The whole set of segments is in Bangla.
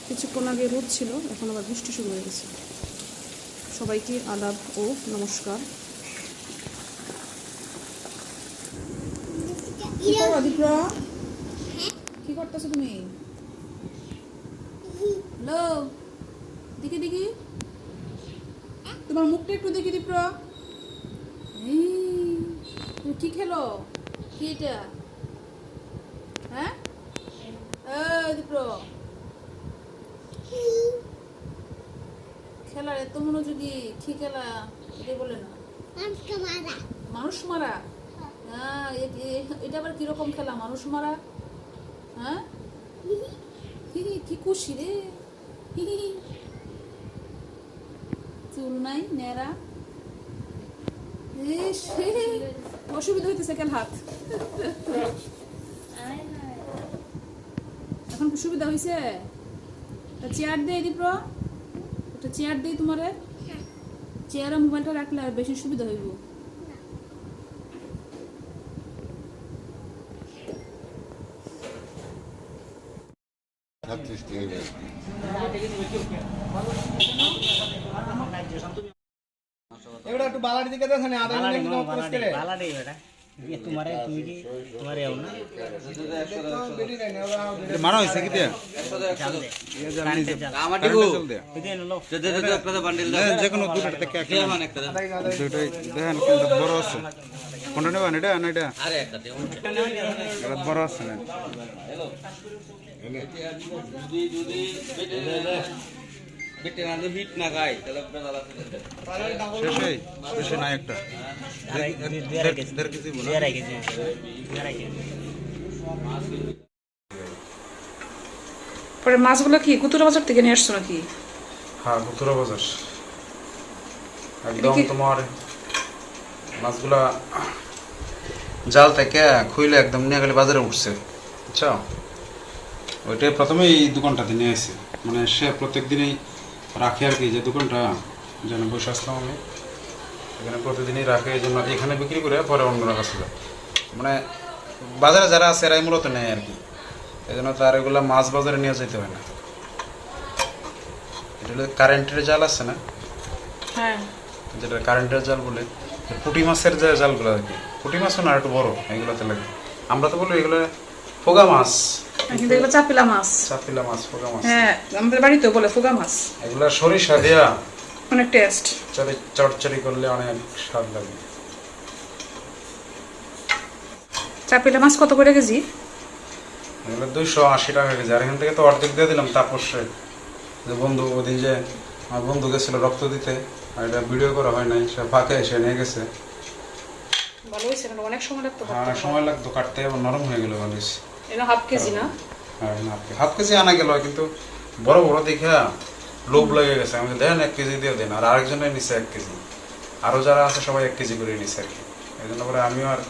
কিছুক্ষণ আগে রোদ ছিল, এখন আবার বৃষ্টি শুরু হয়ে গেছে। সবাইকে আদাব ও নমস্কার। কি করো দীপ্রা? কি করতেছো তুমি? হ্যালো, দেখি দেখি তোমার মুখটা একটু দেখি দীপ্রা। তুমি কি খেলো? কি এটা? হ্যাঁ দীপ্র, খেলার এত মনোযোগী, কি খেলা এটা বলে না? মানুষ মারা? হ্যাঁ, এটা আবার কিরকম খেলা মানুষ মারা? হ্যাঁ, কি খুশি রে, চুল নাই নেড়া, অসুবিধা হইতেছে কেন? হাত এখন কি সুবিধা হয়েছে? চেয়ার দেই দীপ্র, একটা চেয়ার দেই তোমারে, চেয়ারে মোবাইলটা রাখলে আর বেশি সুবিধা হইব। एवढा तू बालाडी दिखे तो सने आधा मिनट में वापस करे बालाडी बेटा ये तुम्हारे तुम की तुम्हारे आओ ना बेटी रहने वाला मानो ऐसे कितने ये जानी से आमाटी को इधर लो दे একটা বান্ডেল দাও যে কোনো দুটো থেকে একটা মান একটা দুটোই দেখেন কিন্তু বড় আছে কোনটা নেবেন এটা না এটা আরে একটা দেও এটা বড় আছে না হ্যালো যদি বেটে না তো হিট না খায় তাহলে আপনারা জ্বালাতে শেষই বেশি না একটা দেড় কেজি বলো পরে মাছগুলো কি কুতুরা বাজার থেকে নিয়ে আসছো নাকি? হ্যাঁ গুতুরা বাজার একদম তোমার মাছগুলা জাল থেকে খুইলে একদম নিয়ে গেলে বাজারে উঠছে, বুঝছো? ওইটাই প্রথমে এই দোকানটাতে নিয়ে আসে, মানে সে প্রত্যেক দিনই রাখে আর কি, যে দোকানটা যেন বসে আসলাম আমি এখানে প্রতিদিনই রাখে, এই জন্য এখানে বিক্রি করে পরে অন্যরা কাছে যায়, মানে বাজারে যারা আছে এরাই মূলত নেয় আর কি, এই জন্য তার এগুলো মাছ বাজারে নিয়ে যেতে হয় না। এটা হলো কারেন্টের জাল আছে না, হ্যাঁ, যেটা কারেন্টের জাল বলে, পুঁটি মাছের যে জালগুলো আর কি, পুঁটি মাছও না একটু বড়, এগুলোতে লাগে। আমরা তো বলি এগুলো ফোগা মাছ, কিন্তু এগুলো চাপিলা মাছ। চাপিলা মাছ, ফোগা মাছ। হ্যাঁ, আমাদের বাড়িতেও বলে ফোগা মাছ। এগুলা সরিষা দেয়া অনেক টেস্ট, চটচড়ি করলে অনেক স্বাদ লাগে। চাপিলা মাছ কত করে কেজি? এগুলো 280 টাকা কেজি। আর এখান থেকে তো অর্ধেক দিয়ে দিলাম তাপসে, যে বন্ধু ওদিন যে আমার বন্ধু গেছিল রক্ত দিতে, আর এটা ভিডিও করা হয় নাই, সে ফাঁকে এসে নিয়ে গেছে। ভালো হয়েছে, অনেক সময় লাগতো। অনেক সময় লাগতো কাটতে, আবার নরম হয়ে গেল ভালো হয়েছে। এটা হাফ কেজি না? হ্যাঁ হাফ কেজি আনা গেল, কিন্তু বড় বড় দেখে লোভ লেগে গেছে। আমি দেন 1 কেজি দিয়ে দেন, আর আরেকজনের নিচে 1 কেজি, আরও যারা আছে সবাই 1 কেজি করে নিচ্ছে আর কি। এই জন্য করে আমিও আর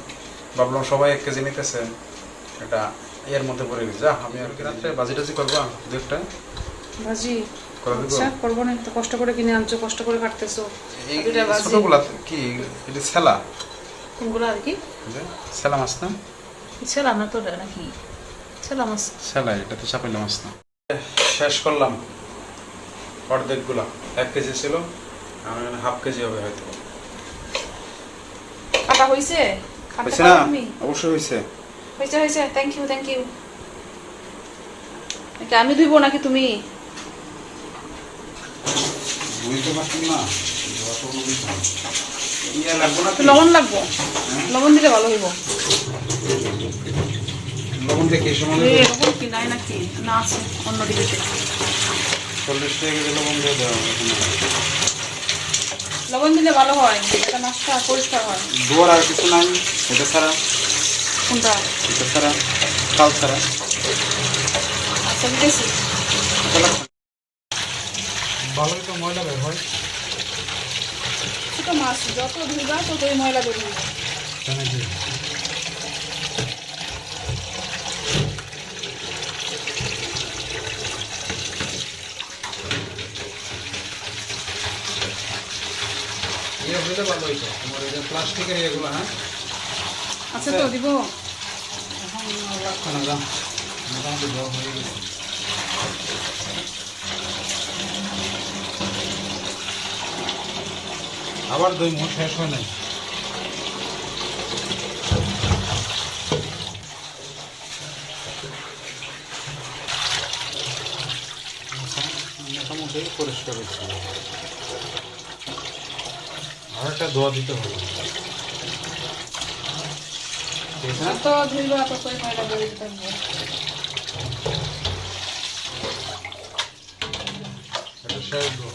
ভাবলাম সবাই 1 কেজি নিতেছে, এটা এর মধ্যে পড়ে গেছে। যা আমি আর কি রাত্রে বাজি টাজি করবা দুটা ভাজি করবো না, তো কষ্ট করে কিনে আনছো, কষ্ট করে কাটতেছো। ছোটগুলা কি এটা ছেলা? কোনগুলো আর কি? ছেলা মাছ না? ছেলা না তো নাকি? ছেলা মাছ, ছেলা, এটা তো চাপাইলা মাছ না। শেষ করলাম অর্ধেকগুলা, 1 কেজি ছিল, আর হাফ কেজি হবে হয়তো। কাটা হয়েছে? হয়েছে না? অবশ্যই হয়েছে। হয়েছে হয়েছে, থ্যাংক ইউ থ্যাংক ইউ। এটা আমি ধুইবো নাকি তুমি? বুঝতে পারছেন না, লবণ লাগবো, লবণ দিলে ভালো হইব। লবণ থেকে এই সময় লবণ কি নাই নাকি? না আছে অন্য দিকে। 40 টাকা কেজি লবণ দিয়ে দেওয়া হয়। লবণ দিলে ভালো হয়, এটা মাছটা পরিষ্কার হয়। দুয়ার আর কিছু নাই এটা ছাড়া? কোনটা? এটা ছাড়া, কাল ছাড়া। আচ্ছা দিতেছি। ভালোই তো ময়লা বের হয়। ছোট মাছ যত ধুইবা ততই ময়লা বের হবে। ভালো হইতো তোমার এই যে প্লাস্টিকের এগুলো। হ্যাঁ আচ্ছা তো দিব। এখন মোটামুটি দেওয়া হয়ে গেছে। আবার দই মোট শেষ হয় নাই। মোটামুটি পরিষ্কার হচ্ছে, আর একটা ধোয়া দিতে হবে। ঠিক আছে, তো ধুইবা তো কই ময়লা বেরিয়ে থাকবে। এটা শেষ ধোয়া।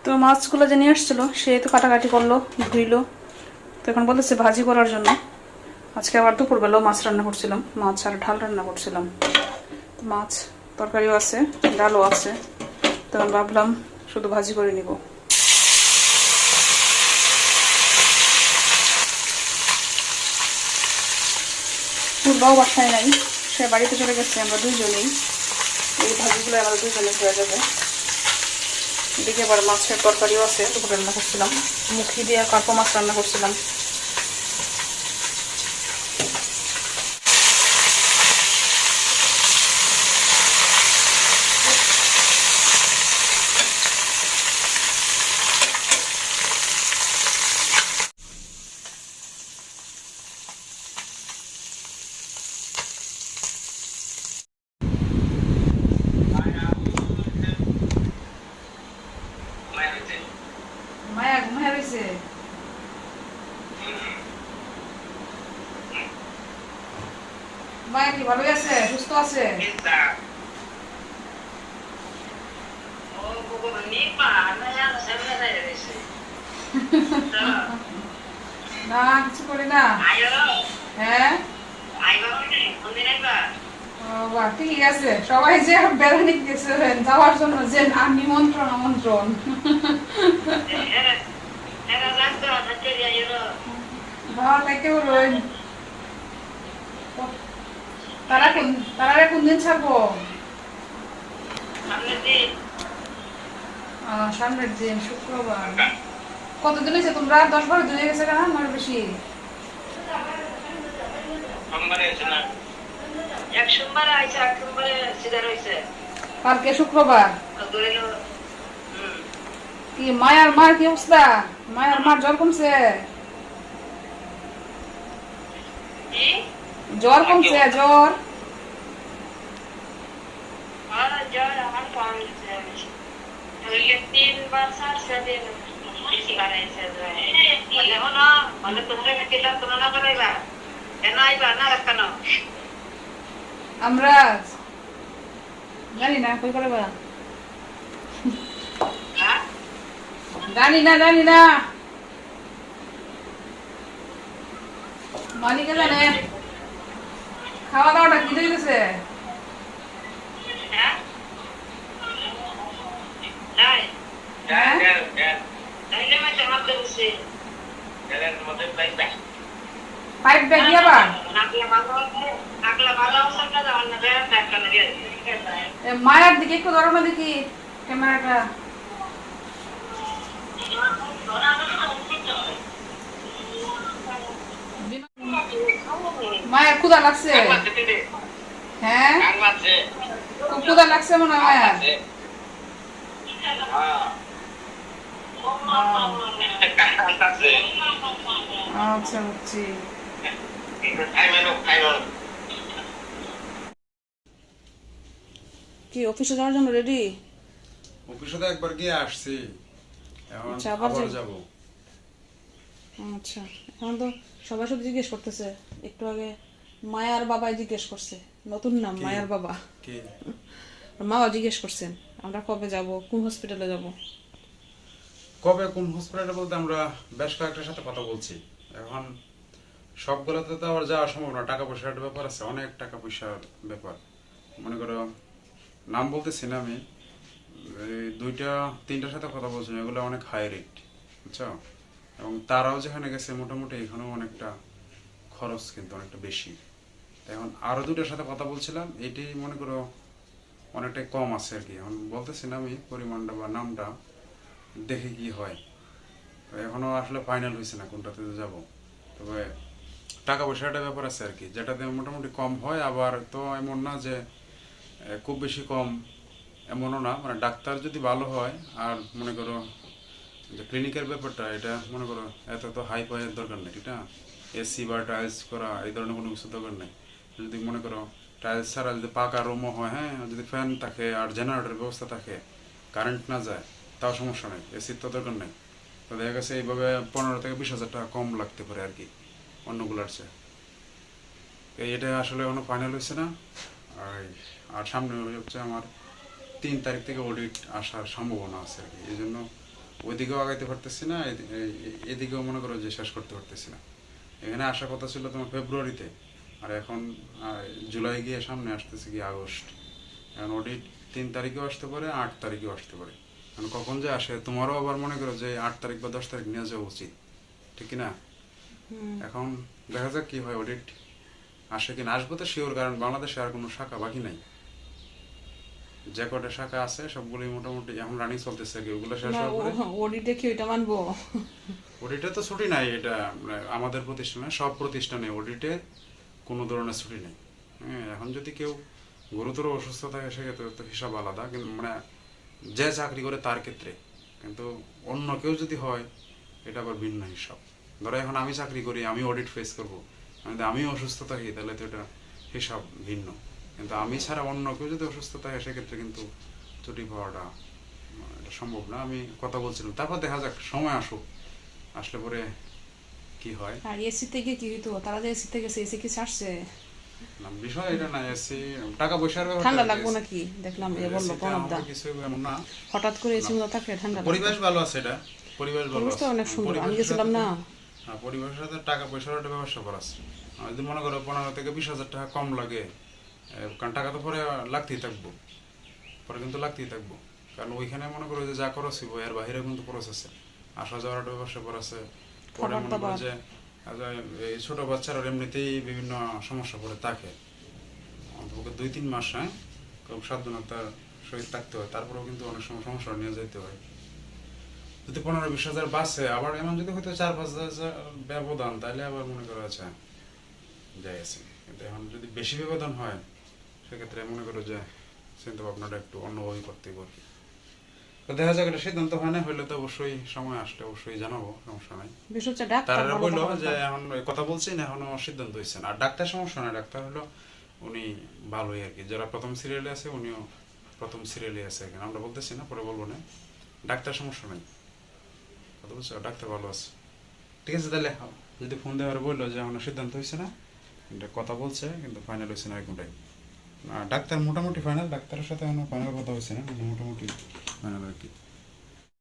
তো মাছগুলো যে নিয়ে আসছিলো সে তো কাটাকাটি করলো, ধুইলো, তো এখন বলেছে ভাজি করার জন্য। আজকে আবার দুপুরবেলাও মাছ রান্না করছিলাম, মাছ আর ঢাল রান্না করছিলাম। তো মাছ তরকারিও আছে, ডালও আছে, তখন ভাবলাম শুধু ভাজি করে নিব। পূর্বাও বাসায় নাই, সে বাড়িতে চলে গেছে, আমরা দুইজনেই। এই ভাজিগুলো আমাদের দুইজনে হয়ে যাবে। এদিকে আবার মাছের তরকারিও আছে, দুপুরে রান্না করছিলাম, মুখি দিয়ে কার্পো মাছ রান্না করছিলাম। মায়া ঘুমায় রয়েছে। মায়া কি ভালো আছে, সুস্থ আছে? না কিছু করি না। হ্যাঁ বাহ, ঠিক আছে। সবাই যে বেড়ানি গেছে যাওয়ার জন্য, যে নিমন্ত্রণ আমন্ত্রণ। তারা কোন দিন ছাড়বো? সামনের দিন শুক্রবার। কতদিন হয়েছে তোমরা? 10-12 দিন হয়ে গেছে কেন? আমার বেশি। কালকে শুক্রবার। কি মায়ার মার কি অবস্থা? মায়ার মার জ্বর কমছে? জ্বর কমছে? জ্বর আমরা জানি না, কই করে বা জানি না মালিকে জানে। খাওয়া দাওয়াটা কি দিয়েছে? পাইপ ব্যাগ দিয়ে আবার মায়ের দিকে একটু ধরো না দেখি ক্যামেরাটা। মায়ের ক্ষুধা লাগছে? হ্যাঁ খুব ক্ষুধা লাগছে মনে হয় মায়ের। আচ্ছা বুঝছি। কি অফিসে যাওয়ার জন্য রেডি? অফিসে তো একবার গিয়ে আসছি, এখন আচ্ছা, আবার আবার যাব। যাব। আচ্ছা, এখন তো সবাই শুধু জিজ্ঞেস করতেছে। একটু আগে মায়ার বাবাই জিজ্ঞেস করছে, নতুন নাম কে? মায়ার বাবা। কি মাও জিজ্ঞেস করছেন আমরা কবে যাব, কোন হসপিটালে যাব। কবে কোন হসপিটালে বলতে আমরা বেশ কয়েকটার সাথে কথা বলছি। এখন সবগুলোতে তো আবার যাওয়া সম্ভব না, টাকা পয়সার একটা ব্যাপার আছে, অনেক টাকা পয়সার ব্যাপার। মনে করো নাম বলতেছি না আমি, এই 2-3টার সাথে কথা বলছি, এগুলো অনেক হাই রেট, বুঝছো? এবং তারাও যেখানে গেছে মোটামুটি এখানেও অনেকটা খরচ কিন্তু অনেকটা বেশি। এখন আরো 2টার সাথে কথা বলছিলাম, এটি মনে করো অনেকটাই কম আছে আর কি। এখন বলতেছি না আমি পরিমাণটা বা নামটা, দেখে কি হয়। এখনো আসলে ফাইনাল হয়েছে না কোনটাতে যাব। তবে টাকা পয়সার একটা ব্যাপার আছে আর কি, যেটাতে মোটামুটি কম হয়, আবার তো এমন না যে খুব বেশি কম এমনও না। মানে ডাক্তার যদি ভালো হয়, আর মনে করো যে ক্লিনিকের ব্যাপারটা, এটা মনে করো এত তো হাই ফাইয়ের দরকার নেই, ঠিক না? এসি বা টাইলস করা এই ধরনের কোনো কিছু দরকার নেই। যদি মনে করো টাইলস ছাড়া যদি পাকা রুমও হয়, হ্যাঁ, যদি ফ্যান থাকে আর জেনারেটরের ব্যবস্থা থাকে, কারেন্ট না যায়, তাও সমস্যা নেই, এসির তো দরকার নেই। তো দেখা গেছে এইভাবে 15 থেকে 20 হাজার টাকা কম লাগতে পারে আর কি অন্যগুলোর চেয়ে। এটা আসলে এখনো ফাইনাল হয়েছে না। আর সামনে হচ্ছে আমার 3 তারিখ থেকে অডিট আসার সম্ভাবনা আছে আর কি, এই জন্য ওইদিকেও আগাইতে পারতেছি না, এদিকেও মনে করো যে শেষ করতে পারতেছি না। এখানে আসার কথা ছিল তোমার ফেব্রুয়ারিতে, আর এখন জুলাই গিয়ে সামনে আসতেছে কি আগস্ট। এখন অডিট 3 তারিখেও আসতে পারে, 8 তারিখেও আসতে পারে। এখন কখন যে আসে, তোমারও আবার মনে করো যে 8 তারিখ বা 10 তারিখ নিয়ে যাওয়া উচিত, ঠিক না? এখন দেখা যাক কি হয়, অডিট আসে কিনা। আসবো তো শিওর, কারণ বাংলাদেশে আর কোনো শাখা বাকি নাই। যে কটা শাখা আছে সবগুলোই মোটামুটি এখন রানিং চলতেছে আর কি, ওগুলো শেষ হওয়ার পরে অডিটে কি ওইটা মানবো? অডিটে তো ছুটি নাই, এটা আমাদের প্রতিষ্ঠানে, সব প্রতিষ্ঠানে অডিটে কোনো ধরনের ছুটি নেই। হ্যাঁ, এখন যদি কেউ গুরুতর অসুস্থ থাকে সেক্ষেত্রে তো হিসাব আলাদা, কিন্তু মানে যে চাকরি করে তার ক্ষেত্রে, কিন্তু অন্য কেউ যদি হয় এটা আবার ভিন্ন হিসাব। ধরো এখন আমি চাকরি করি, আমি অডিট ফেস করবো, আমি অসুস্থ থাকি, তাহলে তো এটা হিসাব ভিন্ন। কিন্তু আমি ছাড়া অন্য কেউ যদি অসুস্থ থাকে সেক্ষেত্রে কিন্তু ছুটি পাওয়াটা এটা সম্ভব না। আমি কথা বলছিলাম, তারপর দেখা যাক, সময় আসুক, আসলে পরে কি হয়। আর এসি থেকে কি হইতো, তারা যে এসি থেকে এসি কি ছাড়ছে? না, বিষয় এটা না, এসি টাকা পয়সার ব্যাপার। ঠান্ডা লাগবো নাকি দেখলাম, এ বললো প্রণব দা কিছু এমন না, হঠাৎ করে এসি মতো থাকলে ঠান্ডা লাগবে। পরিবেশ ভালো আছে, এটা পরিবেশ ভালো পরিবেশটা আছে, অনেক সুন্দর, আমি গেছিলাম না। হ্যাঁ, পরিবেশের সাথে টাকা পয়সার একটা ব্যবস্থা করা আছে। যদি মনে করো 15 থেকে 20 হাজার টাকা কম লাগে, কারণ টাকা তো পরে লাগতেই থাকবো, পরে কিন্তু লাগতেই থাকবো, কারণ ওইখানে মনে করো যে যা খরচ হইব এর বাইরে কিন্তু খরচ আছে, আসা যাওয়ার একটা ব্যবস্থা করা আছে। পরে মনে করো যে এই ছোট বাচ্চারা এমনিতেই বিভিন্ন সমস্যা পড়ে থাকে, অন্তত 2-3 মাস, হ্যাঁ, খুব সাবধানতার সহিত থাকতে হয়, তারপরেও কিন্তু অনেক সময় সমস্যা নিয়ে যেতে হয়। যদি 15-20 হাজার বাসে, আবার এমন যদি হয়তো 4-5 হাজার ব্যবধান, তাহলে আবার মনে করা আছে যাই আছে। কিন্তু এখন যদি বেশি ব্যবধান হয় সেক্ষেত্রে মনে করো যে চিন্তা ভাবনাটা একটু অন্যভাবে করতে পারি। তো দেখা যাক, এটা সিদ্ধান্ত হয় না, হইলে তো অবশ্যই সময় আসলে অবশ্যই জানাবো, সমস্যা নাই। তারা বললো যে এখন কথা বলছি না, এখনো সিদ্ধান্ত হয়েছে না। আর ডাক্তার সমস্যা নাই, ডাক্তার হলো উনি ভালোই আর কি, যারা প্রথম সিরিয়ালে আছে উনিও প্রথম সিরিয়ালে আছে, এখানে আমরা বলতেছি না, পরে বলবো না। ডাক্তার সমস্যা নাই, কথা বলছো, ডাক্তার ভালো আছে, ঠিক আছে। তাহলে যদি ফোন দেওয়ার বললো যে এখনো সিদ্ধান্ত হয়েছে না, এটা কথা বলছে কিন্তু ফাইনাল হয়েছে না এরকমটাই। ডাক্তার মোটামুটি ফাইনাল, ডাক্তারের সাথে এখনো ফাইনাল কথা হয়েছে না, মোটামুটি ফাইনাল আর কি।